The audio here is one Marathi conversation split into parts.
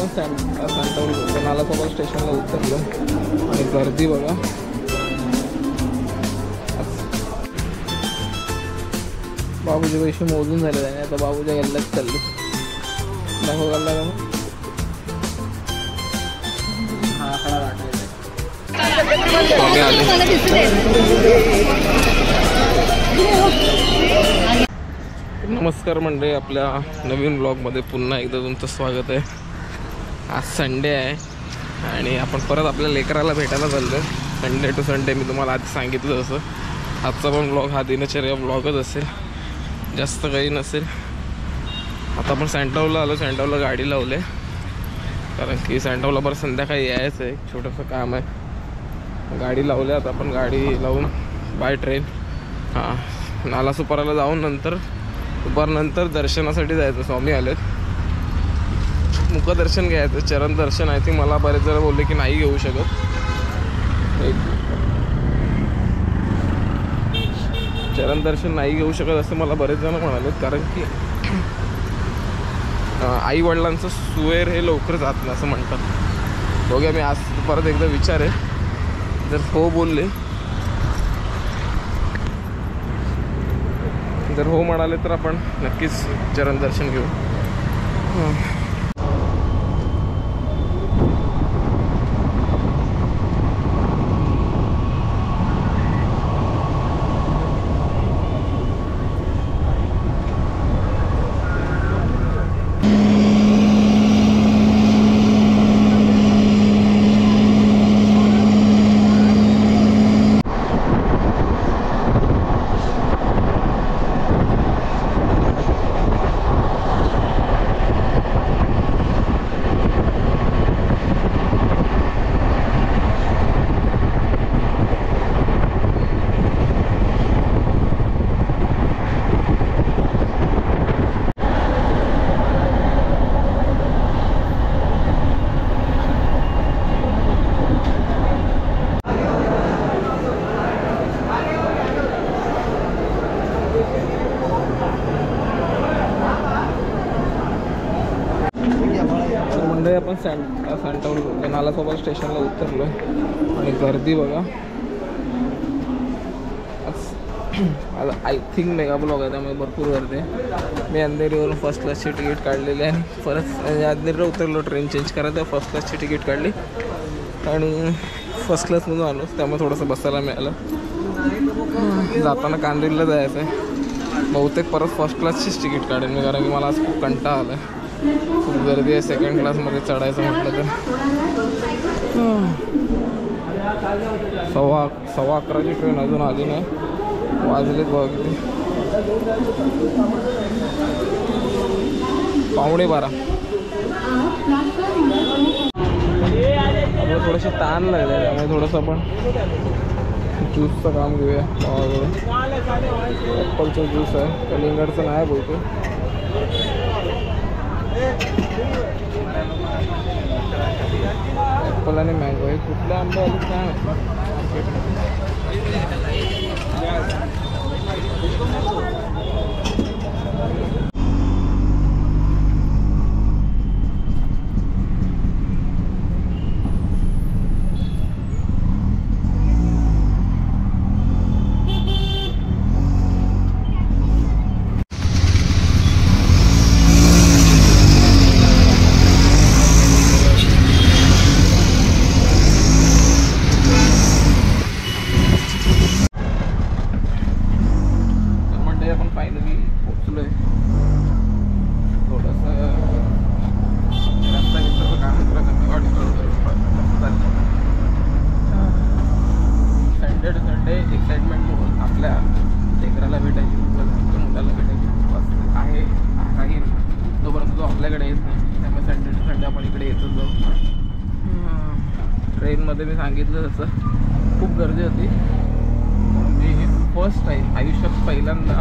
आपण सांताक्रूज नालासोपारा स्टेशनला उतरलो आणि गर्दी बघा. बाबूचे पैसे मोजून झाले त्याने, आता बाबूच्या गल्ल्यात चालले. दाखव गल्ला का नमस्कार मंडळी, आपल्या नवीन ब्लॉगमध्ये पुन्हा एकदा तुमचं स्वागत आहे. आज संडे आहे आणि आपण परत आपल्या लेकराला भेटायला चाललो आहे. संडे टू संडे मी तुम्हाला आधी सांगितलं तसं आजचा पण ब्लॉग हा दिनचर्या ब्लॉगच असेल, जास्त काही नसेल. आता आपण सँटावला आलो, सँटावला गाडी लावले कारण की सँटावला बरं संध्याकाळी यायचं आहे, छोटंसं काम आहे. गाडी लावली. आता आपण गाडी लावून बाय ट्रेन नालासोपाराला जाऊन नंतर दुपारनंतर दर्शनासाठी जायचं. स्वामी आलेत, मुखदर्शन घ्यायचं, चरण दर्शन आहे. ती मला बरेच जण बोलले की नाही घेऊ शकत. चरण दर्शन नाही घेऊ शकत असं मला बरेच जण म्हणालेत, कारण की आई वडिलांचं सुवेर हे लवकर जात नाही असं म्हणतात. बघूया, मी आज परत एकदा विचारे, जर हो बोलले, जर हो म्हणाले तर आपण नक्कीच चरण दर्शन घेऊ. आपण सँटाक्रूज नालासोपारा स्टेशनला उतरलो आणि गर्दी बघा. आय थिंक मेगा ब्लॉग आहे त्यामुळे भरपूर गर्दी आहे. मी अंधेरीवरून फर्स्ट क्लासची तिकीट काढलेली आहे आणि परत अंधेरीला उतरलो, ट्रेन चेंज करायचं, फर्स्ट क्लासची तिकीट काढली आणि फर्स्ट क्लासमधून आलो, त्यामुळे थोडंसं बसायला मिळालं. जाताना कांदिवलीला जायचं आहे, बहुतेक परत फर्स्ट क्लासचीच तिकीट काढेल मी, कारण की मला आज खूप कंटाळा आला आहे. खूप गर्दी आहे सेकंड क्लासमध्ये चढायचं म्हटलं तर. 11:15ची ट्रेन अजून आली नाही, वाजलेत बघा किती, 11:15. आपलं थोडेसे ताण लागले त्यामुळे थोडंसं आपण ज्यूसचं काम घेऊया. ॲपलचं ज्यूस आहे, कलिंगडचं नाही बोलतो. ॲपल आणि मँगो हे कुठले आंबे आले काय ट्रेनमध्ये मी सांगितलं तसं खूप गर्दी होती. मी फर्स्ट टाईम आयुष्यात पहिल्यांदा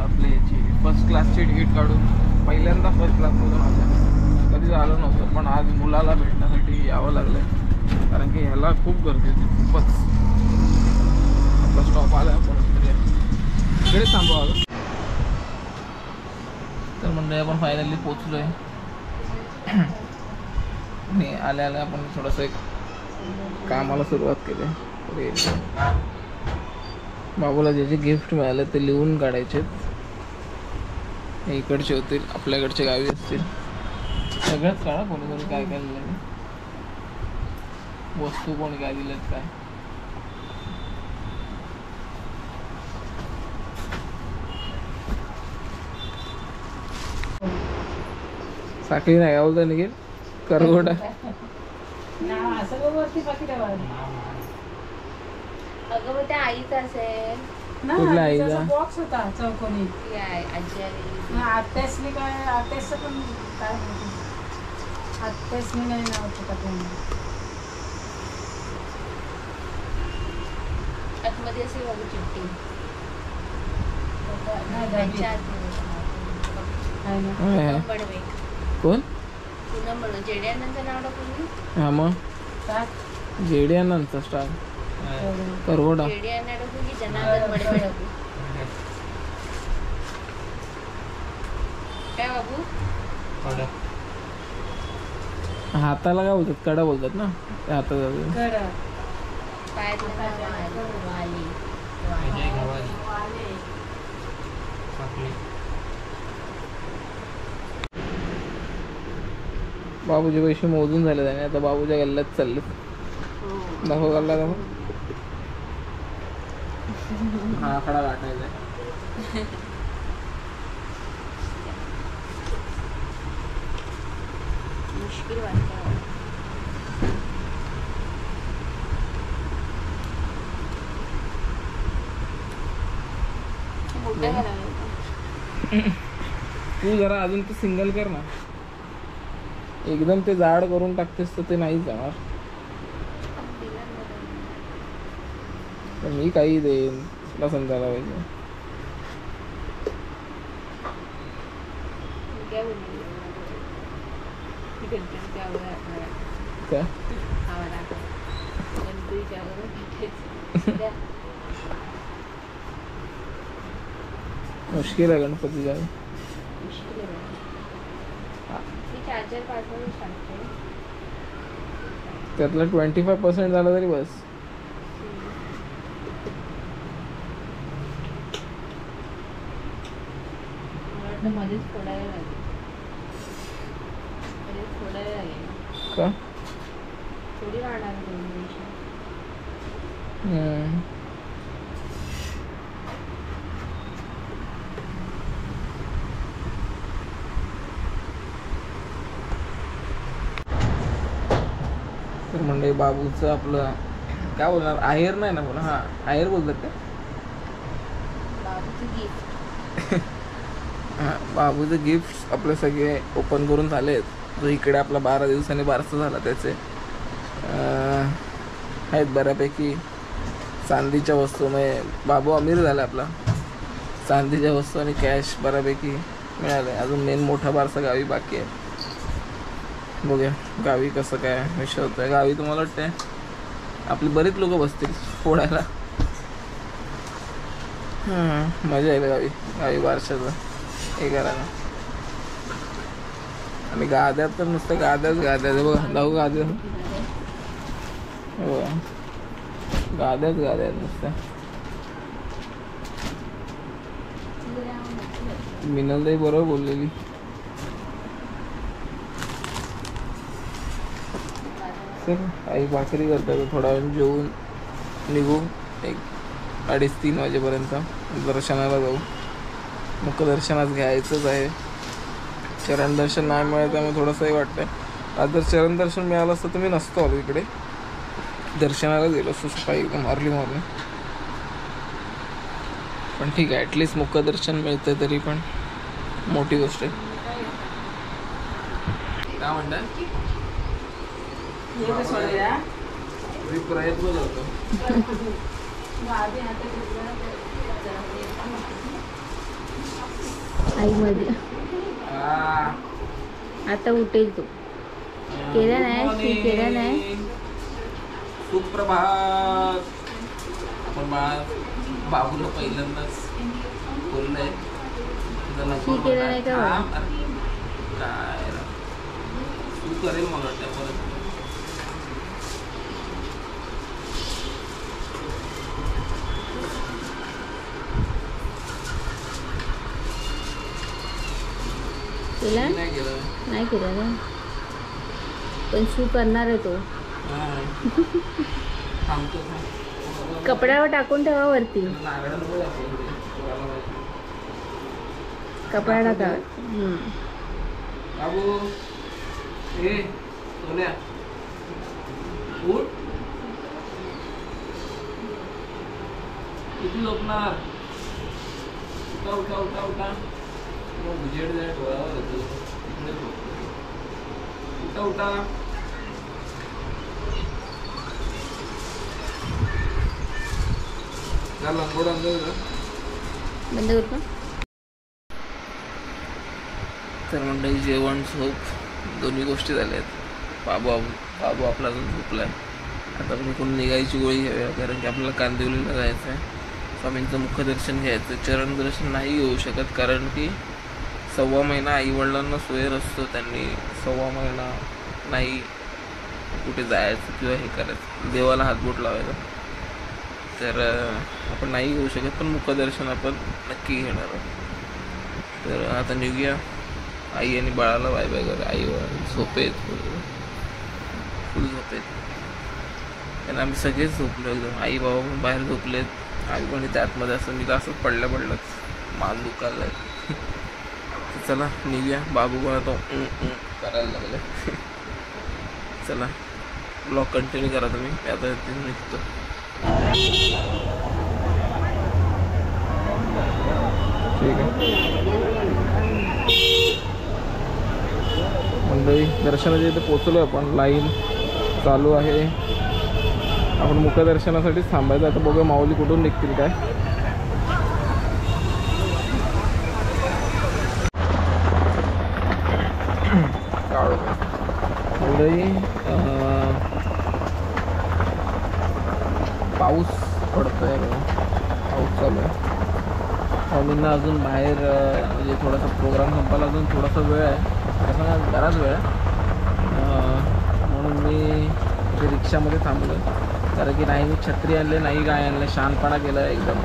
आपल्या याची फर्स्ट क्लासची तिकीट काढून पहिल्यांदा फर्स्ट क्लासमधून आलं. कधी झालं नव्हतं, पण आज मुलाला भेटण्यासाठी यावं लागलं, कारण की ह्याला खूप गर्दी होती, खूपच. आपला स्टॉप आला, आपण इकडे थांबवा. तर म्हणजे आपण फायनली पोचलो आहे. आणि आल्या आल्या आपण थोडंसं एक कामाला सुरुवात केली. बाबूला जे जे गिफ्ट मिळाले ते लिहून काढायचे. इकडचे होतील, आपल्याकडचे गावी असतील, सगळंच काढा. कोणी कोणी काय काय दिलं, वस्तू कोणी काय दिलेत काय. साखळी नाही का बोलता निघेल करगोटा. अगं त्या आईचा असेल. कुठल्या आईचा बॉक्स होता चौकोनी. आत्यासनी काय आत्याचं पण काय आत्यासनी नाही नाव होतं का त्यांना. आतमध्ये असेल बघू चिठ्ठी. कोण पूनम बडवे. जेड्यानंतर नाव टाकून. हा मग जेडियानंतर स्टार करगोडा. जेड्याना टाकू की जनार्दन बडवे टाकू. काय बाबू हाताला काय बोलतात, कडा बोलतात ना त्या हातात. बाबूचे पैसे मोजून झाले त्याने, आता बाबूच्या गल्ल्यात चालले. दाखव गल्ला दाखव. हा आकडा गाठायचा आहे. मुश्किल वाटतं. मोठं करावं. तू जरा अजून ते सिंगल कर ना. एकदम ते जाड करून टाकतेस तर ते नाही जाणार. मी काही देईन तुला समजायला पाहिजे. काय बोलली काय मुश्किल आहे गणपतीच्या. चार्जर पाठवून सांगते. त्यातला 25% झाला तरी बस. मध्येच फोडायला लागेल. फोडायला लागेल का थोडी राहणार कॉम्बिनेशन. तर म्हणजे बाबूचं आपलं काय बोलणार, आहेर नाही ना बोला. हा आहेर बोलतात का. बाबूचं गिफ्ट. हां बाबूचं गिफ्ट आपले सगळे ओपन करून झाले आहेत. जो इकडे आपला 12 दिवसांनी बारसा झाला त्याचे आहेत बऱ्यापैकी. चांदीच्या वस्तू म्हणजे बाबू अमीर झाला आपला. चांदीच्या वस्तू आणि कॅश बऱ्यापैकी मिळालं. अजून मेन मोठा बारसा गावी बाकी आहे. बघूया गावी कसं काय विषय होतं. गावी तुम्हाला वाटतंय आपली बरीच लोक बसतील फोडायला. मजा येईल गावी. गावी बारशाचं हे करायला. आणि गाद्यात तर नुसतं गाद्याच बघा. जाऊ गाद्या हो गाद्याच नुसत्या. मिनलताई बरोबर बोललेली. सर आई भाकरी करतात. थोडा वेळ जेवून निघू. 2:30-3 वाजेपर्यंत दर्शनाला जाऊ. मुखदर्शनात घ्यायचंच आहे. चरण दर्शन नाही मिळालं त्यामुळे थोडंसंही वाटतंय. आज जर चरण दर्शन मिळालं असतं तर मी नसतो आलो इकडे. दर्शनाला गेलो असतो सकाळी एकदम अर्ली मॉर्निंग. पण ठीक आहे ॲटलिस्ट मुखदर्शन मिळतं तरी पण मोठी गोष्ट आहे. काय म्हणतात प्रयत्न करतो. आई मध्ये आता उठेल तू. केला नाही केला नाही. सुप्रभात. आपण बाबूला पहिल्यांदाच बोललंय केलं नाही का काय करेल मला वाटतं परत. केला नाही केलं. नाही केला ना, पण शू करणार आहे तो. थांबतो. कपड्यावर टाकून ठेवा वरती. कपडा टाका. बाबू ए सोन्या उठ. किती झोपणार? उठा उठा उठा उठा. उजेड जाय डोळ्यावर येतो. उठा उठा. बंद करतो. तर मंडळी जेवण झोप दोन्ही गोष्टी झाल्या आहेत. बाबू आपला अजून झोपला आहे. आता आपण कोण निघायची गोळी घ्यावी, कारण की आपल्याला कांदिवलीला जायचं आहे. स्वामींचं मुखदर्शन घ्यायचं. चरणदर्शन नाही घेऊ शकत, कारण की 1.25 महिना आईवडिलांना सोयर असतो. त्यांनी 1.25 महिना नाही कुठे जायचं किंवा हे करायचं, देवाला हातबोट लावायचा. तर आपण नाही घेऊ शकत, पण मुखदर्शन आपण नक्की घेणार आहोत. तर आता निघूया. आई आणि बाळाला बाय बाय कर. आई झोपेत, फुल झोपेत. आणि आम्ही सगळेच झोपलो एकदम. आई बाबा पण बाहेर झोपलेत. आम्ही पण इथे आतमध्ये असं मी तर असंच पडलंच मान दुखायला. चला निघूया. बाबू पण तो करायला लागले. चला ब्लॉग कंटिन्यू करा तुम्ही. आता निघतो. ठीक आहे मंडळी, दर्शनाच्या इथे पोचलो आपण. लाईन चालू आहे. आपण मुखदर्शनासाठीच थांबायचं. आता बघूया माऊली कुठून निघतील काय. मंडळी पाऊस पडतोय. पाऊस चालू आहे. स्वामींना अजून बाहेर म्हणजे थोडासा प्रोग्राम संपायला अजून थोडासा वेळ आहे. तसा बराच वेळ आहे. म्हणून मी रिक्षामध्ये थांबलो, कारण की नाही मी छत्री आणले नाही काय आणलं. शहाणपणा केला एकदम.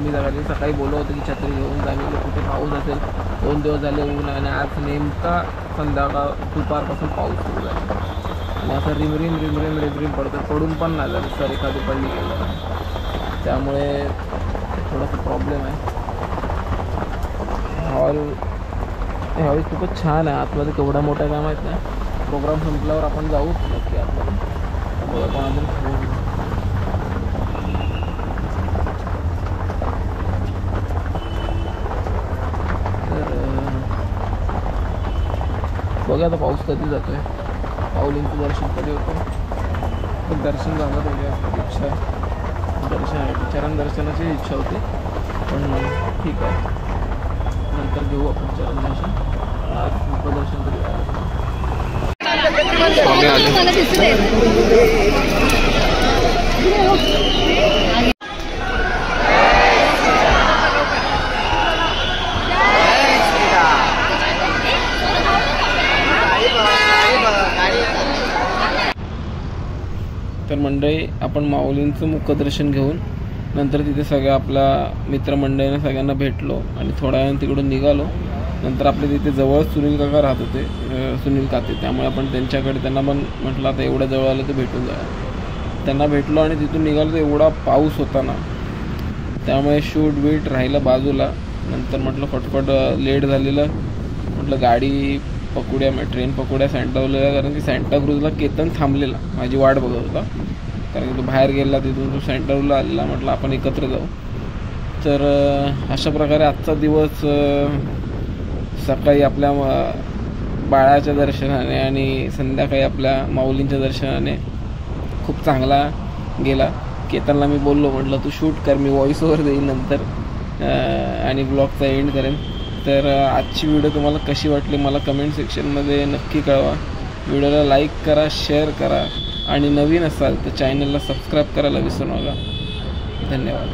मी सकाळी बोललो होतं की छत्री घेऊन जा. मी कुठे पाऊस असेल. 2 दिवस झाले ऊन, आणि आज नेमका संध्याकाळ दुपारपासून पाऊस सुरू झाला. आणि असं रिमरिम पडतं. पडून पण नाही झालं. सर एखादी पडली गेलं, त्यामुळे थोडासा प्रॉब्लेम आहे. हॉल ह्यावेळी खूपच छान आहे. आतमध्ये केवढा मोठा काय माहीत नाही. प्रोग्राम संपल्यावर आपण जाऊ नक्की आतमध्ये. बघा पण अजून तर बघा आता पाऊस कधी जातोय. माऊलींचं दर्शन कधी होतं. पण दर्शन झालं पाहिजे असं इच्छा आहे. दर्शन आहे, चरण दर्शनाची इच्छा होती, पण ठीक आहे नंतर घेऊ आपण चरण दर्शन. आज मुखदर्शन तरी तर मंडळी, आपण माऊलींचं मुखदर्शन घेऊन नंतर तिथे सगळ्या आपल्या मित्रमंडळीने सगळ्यांना भेटलो आणि थोड्या वेळाने तिकडून निघालो. नंतर आपल्या तिथे जवळ सुनील काका राहत होते, सुनील काते. त्यामुळे आपण त्यांच्याकडे त्यांना पण म्हटलं आता एवढं जवळ आलं तर भेटून जाऊया. त्यांना भेटलो आणि तिथून निघालो तर एवढा पाऊस होता ना, त्यामुळे शूट बीट राहिलं बाजूला. नंतर म्हटलं फटफट लेट झालेलं, म्हटलं गाडी पकडूया, ट्रेन पकडूया सँटाक्रूजला. कारण की सँटाक्रूजला केतन थांबलेला माझी वाट बघत होता, कारण की तो बाहेर गेला. तिथून तो सँटाक्रूजला आलेला. म्हटलं आपण एकत्र जाऊ. तर अशा प्रकारे आजचा दिवस सकाळी आपल्या बाळाच्या दर्शनाने आणि संध्याकाळी आपल्या माऊलींच्या दर्शनाने खूप चांगला गेला. केतनला मी बोललो, म्हटलं तू शूट कर, मी व्हॉइस ओव्हर देईन नंतर आणि ब्लॉगचा एंड करेन. तर आजची व्हिडिओ तुम्हाला कशी वाटली मला कमेंट सेक्शनमध्ये नक्की कळवा. व्हिडिओला लाईक करा, शेअर करा आणि नवीन असाल तर चॅनलला सबस्क्राईब करायला विसरू नका. धन्यवाद.